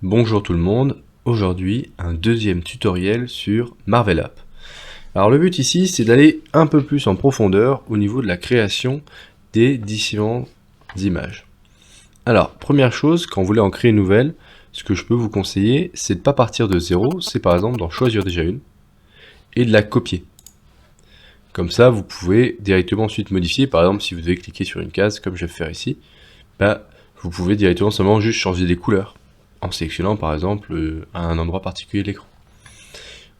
Bonjour tout le monde, aujourd'hui un deuxième tutoriel sur Marvel App. Alors le but ici c'est d'aller un peu plus en profondeur au niveau de la création des différentes images. Alors première chose, quand vous voulez en créer une nouvelle, ce que je peux vous conseiller c'est de ne pas partir de zéro, c'est par exemple d'en choisir déjà une et de la copier. Comme ça vous pouvez directement ensuite modifier, par exemple si vous devez cliquer sur une case comme je vais faire ici, vous pouvez directement seulement juste changer des couleurs en sélectionnant par exemple à un endroit particulier de l'écran.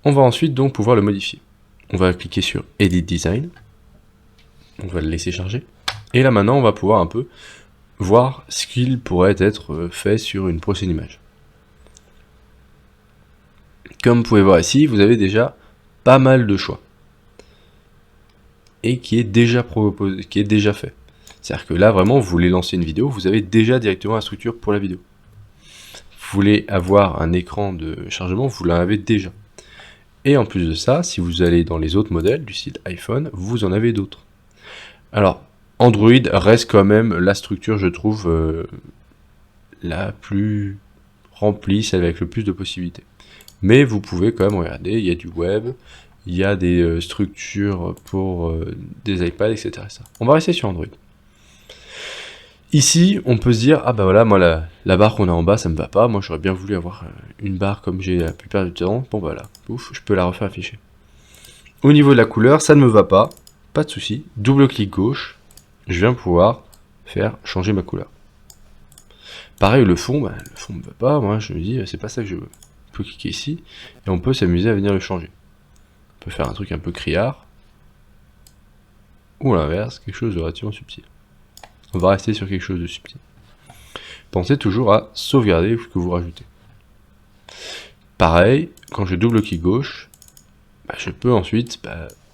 On va ensuite donc pouvoir le modifier. On va cliquer sur Edit Design, on va le laisser charger, et là maintenant on va pouvoir un peu voir ce qu'il pourrait être fait sur une prochaine image. Comme vous pouvez voir ici, vous avez déjà pas mal de choix, et qui est déjà proposé, qui est déjà fait. C'est-à-dire que là vraiment vous voulez lancer une vidéo, vous avez déjà directement la structure pour la vidéo. Vous voulez avoir un écran de chargement, vous l'avez déjà. Et en plus de ça, si vous allez dans les autres modèles du site iPhone, vous en avez d'autres. Alors, Android reste quand même la structure, je trouve, la plus remplie, celle avec le plus de possibilités. Mais vous pouvez quand même regarder, il y a du web, il y a des structures pour des iPads, etc., etc. On va rester sur Android. Ici, on peut se dire, ah bah voilà, moi la barre qu'on a en bas, ça me va pas, moi j'aurais bien voulu avoir une barre comme j'ai la plupart du temps, bon voilà, ouf, je peux la refaire afficher. Au niveau de la couleur, ça ne me va pas de souci, double-clic gauche, je viens pouvoir faire changer ma couleur. Pareil, le fond me va pas, moi je me dis, c'est pas ça que je veux. On peut cliquer ici, et on peut s'amuser à venir le changer. On peut faire un truc un peu criard, ou à l'inverse, quelque chose de relativement subtil. On va rester sur quelque chose de subtil. Pensez toujours à sauvegarder ce que vous rajoutez. Pareil, quand je double-clic gauche, je peux ensuite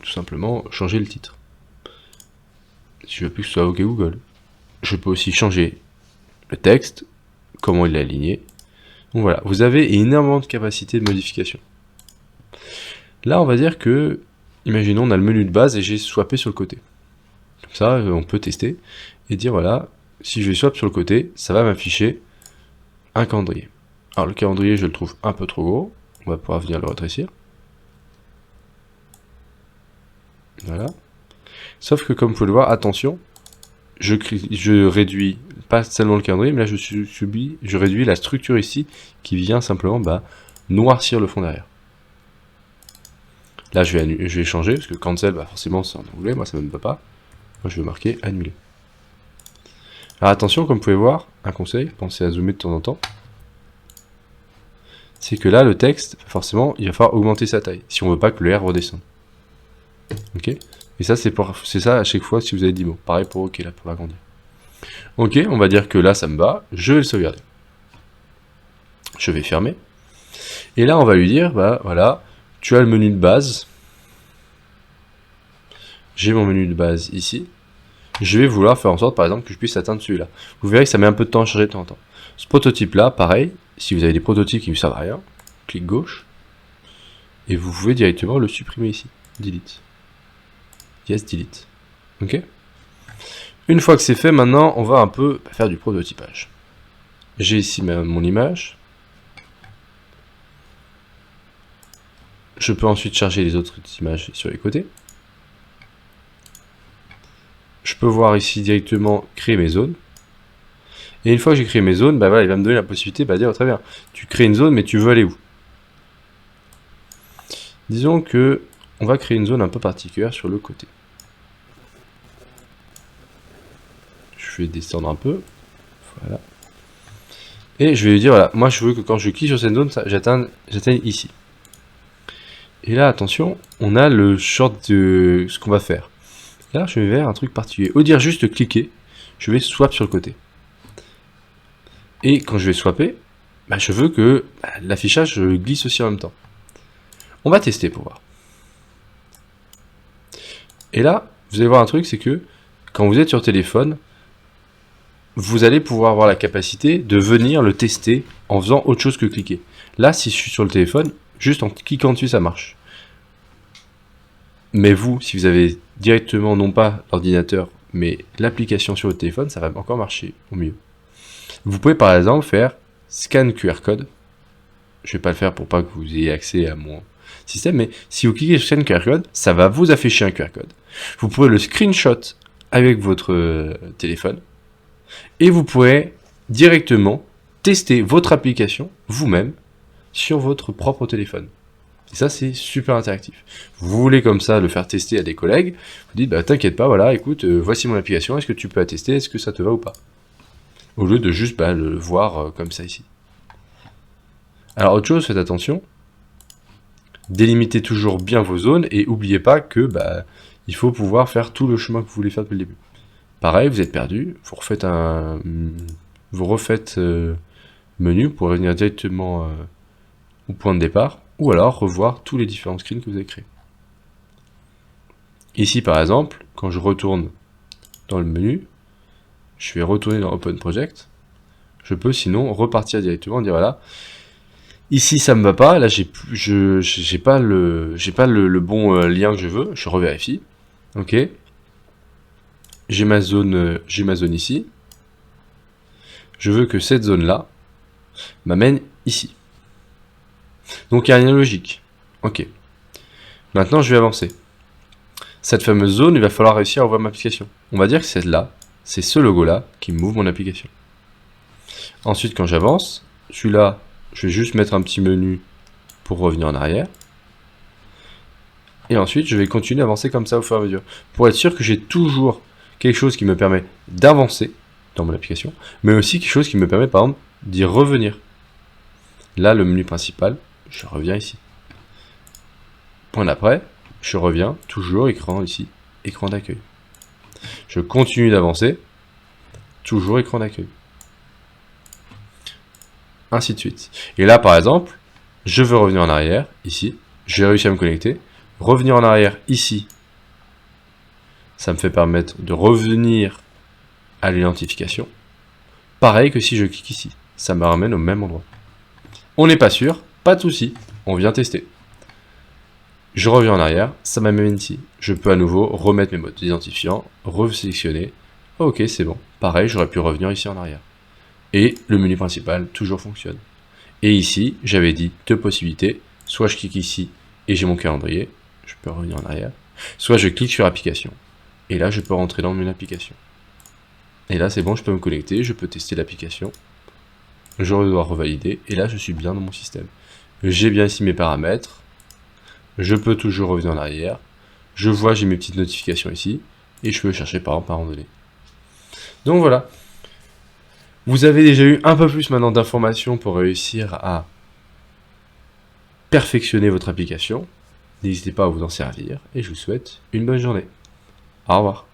tout simplement changer le titre. Si je veux plus que ce soit OK Google. Je peux aussi changer le texte, comment il est aligné. Donc voilà, vous avez énormément de capacité de modification. Là, on va dire que, imaginons, on a le menu de base et j'ai swappé sur le côté. Comme ça, on peut tester et dire voilà, si je vais swap sur le côté, ça va m'afficher un calendrier. Alors le calendrier, je le trouve un peu trop gros. On va pouvoir venir le rétrécir. Voilà. Sauf que comme vous pouvez le voir, attention, je réduis pas seulement le calendrier, mais là je réduis la structure ici qui vient simplement noircir le fond derrière. Là je vais changer, parce que cancel, forcément c'est en anglais, moi ça ne me va pas. Moi je vais marquer annuler. Alors attention, comme vous pouvez voir, un conseil, pensez à zoomer de temps en temps, c'est que là le texte, forcément, il va falloir augmenter sa taille, si on veut pas que le R redescende. Ok. Et ça c'est ça à chaque fois si vous avez 10 mots. Pareil pour OK là, pour l'agrandir. Ok, on va dire que là ça me va, je vais le sauvegarder. Je vais fermer. Et là on va lui dire, voilà, tu as le menu de base. J'ai mon menu de base ici. Je vais vouloir faire en sorte par exemple que je puisse atteindre celui-là. Vous verrez que ça met un peu de temps à charger de temps en temps. Ce prototype là, pareil, si vous avez des prototypes qui ne servent à rien, clic gauche, et vous pouvez directement le supprimer ici. Delete. Yes, delete. Ok. Une fois que c'est fait, maintenant on va un peu faire du prototypage. J'ai ici mon image. Je peux ensuite charger les autres images sur les côtés. Je peux voir ici directement créer mes zones. Et une fois que j'ai créé mes zones, il va me donner la possibilité de dire très bien, tu crées une zone mais tu veux aller où? Disons que on va créer une zone un peu particulière sur le côté. Je vais descendre un peu. Voilà. Et je vais lui dire, voilà, moi je veux que quand je clique sur cette zone, j'atteigne ici. Et là, attention, on a le short de ce qu'on va faire. Là, je vais vers un truc particulier. Au dire juste cliquer, je vais swap sur le côté. Et quand je vais swapper, je veux que l'affichage glisse aussi en même temps. On va tester pour voir. Et là, vous allez voir un truc, c'est que quand vous êtes sur téléphone, vous allez pouvoir avoir la capacité de venir le tester en faisant autre chose que cliquer. Là, si je suis sur le téléphone, juste en cliquant dessus, ça marche. Mais vous, si vous avez directement, non pas l'ordinateur, mais l'application sur votre téléphone, ça va encore marcher au mieux. Vous pouvez par exemple faire scan QR code. Je vais pas le faire pour pas que vous ayez accès à mon système, mais si vous cliquez sur scan QR code, ça va vous afficher un QR code. Vous pourrez le screenshot avec votre téléphone et vous pourrez directement tester votre application vous-même sur votre propre téléphone. Et ça, c'est super interactif. Vous voulez comme ça le faire tester à des collègues, vous dites, bah t'inquiète pas, voilà, écoute, voici mon application, est-ce que tu peux la tester, est-ce que ça te va ou pas? Au lieu de juste le voir comme ça ici. Alors autre chose, faites attention, délimitez toujours bien vos zones et n'oubliez pas que il faut pouvoir faire tout le chemin que vous voulez faire depuis le début. Pareil, vous êtes perdu, vous refaites menu pour revenir directement au point de départ, ou alors revoir tous les différents screens que vous avez créés. Ici par exemple, quand je retourne dans le menu, je vais retourner dans Open Project, je peux sinon repartir directement et dire voilà, ici ça me va pas, là j'ai pas le bon lien que je veux, je revérifie, ok, j'ai ma zone ici, je veux que cette zone là m'amène ici. Donc il y a rien de logique. Ok. Maintenant je vais avancer. Cette fameuse zone, il va falloir réussir à ouvrir ma application. On va dire que c'est ce logo là qui m'ouvre mon application. Ensuite quand j'avance, celui-là, je vais juste mettre un petit menu pour revenir en arrière. Et ensuite je vais continuer à avancer comme ça au fur et à mesure. Pour être sûr que j'ai toujours quelque chose qui me permet d'avancer dans mon application, mais aussi quelque chose qui me permet par exemple d'y revenir. Là le menu principal, je reviens ici. Point d'après, je reviens, toujours écran ici, écran d'accueil. Je continue d'avancer, toujours écran d'accueil. Ainsi de suite. Et là par exemple, je veux revenir en arrière, ici, j'ai réussi à me connecter, revenir en arrière ici, ça me fait permettre de revenir à l'identification. Pareil que si je clique ici, ça me ramène au même endroit. On n'est pas sûr, pas de souci, on vient tester. Je reviens en arrière, ça m'amène ici. Je peux à nouveau remettre mes modes d'identifiant, resélectionner. Ok, c'est bon. Pareil, j'aurais pu revenir ici en arrière. Et le menu principal toujours fonctionne. Et ici, j'avais dit deux possibilités. Soit je clique ici et j'ai mon calendrier, je peux revenir en arrière. Soit je clique sur application. Et là, je peux rentrer dans mon application. Et là, c'est bon, je peux me connecter, je peux tester l'application. Je dois revalider. Et là, je suis bien dans mon système. J'ai bien ici mes paramètres. Je peux toujours revenir en arrière. Je vois, j'ai mes petites notifications ici. Et je peux chercher par exemple à randonnée. Donc voilà. Vous avez déjà eu un peu plus maintenant d'informations pour réussir à perfectionner votre application. N'hésitez pas à vous en servir. Et je vous souhaite une bonne journée. Au revoir.